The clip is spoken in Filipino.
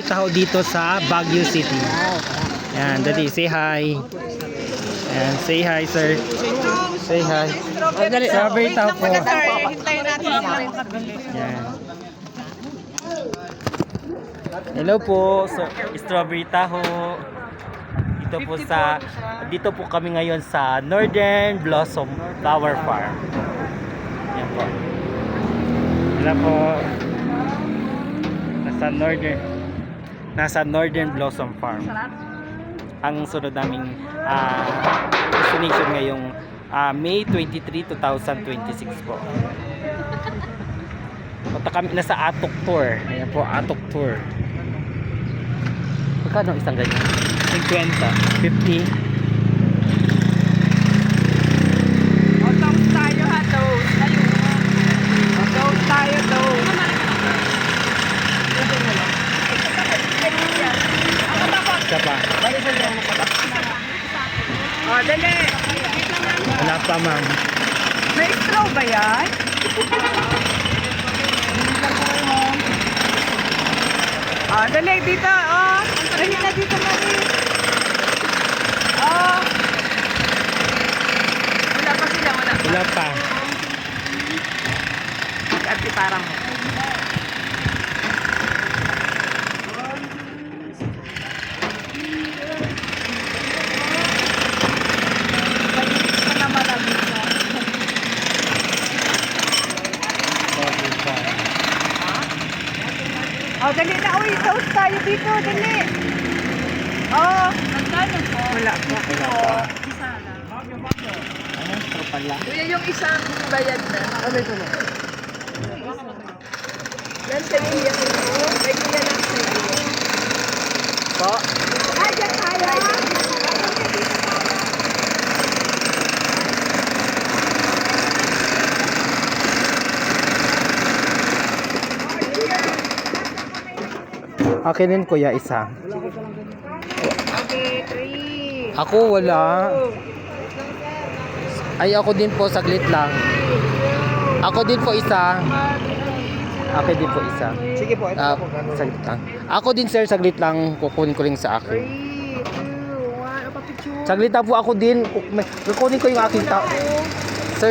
Taho dito sa Baguio City. Yan, dali, say hi. Yan, say hi, sir. Say hi. Strawberry taho po. Hintayin natin Yan. Hello po, so, strawberry taho. Dito po kami ngayon sa Northern Blossom Flower Farm. Yan po. Hello po. Nasa Northern Blossom Farm. Ang sunod naming destination ngayong May 23, 2026 po. Punta kami nasa Atok Tour. Ayan po, Atok Tour. Magkano isang ganyan? 50. 50. Toast tayo ha, toast. Toast tayo, toast. Isa pa. O, dali. Wala pa, ma'am. May straw ba yan? O, dali, dito. O, dali na dito, mami. O. Wala pa sila, wala pa. Wala pa. Ate, parang. Oh, dali na. Uy, toast tayo dito. Dali. Oh. Magkano po? Wala po. Wala pa. Isa lang. Ano? Ito pala. Kuya, yung isang bayad na. Ano ito na? Yan sa iya. May kuya lang sa iyo. Po. Ayan tayo. Akin din kuya isa. Okay, 3. Ako wala. Ay ako din po saglit lang. Ako din po isa. Akin din po isa. Sige po, ito po. Saglit lang. Ako din sir saglit lang kukunin ko rin sa 3, akin. 2, 1. Apa picture? Saglit lang po ako din. Kukunin ko yung aking tao. Sir,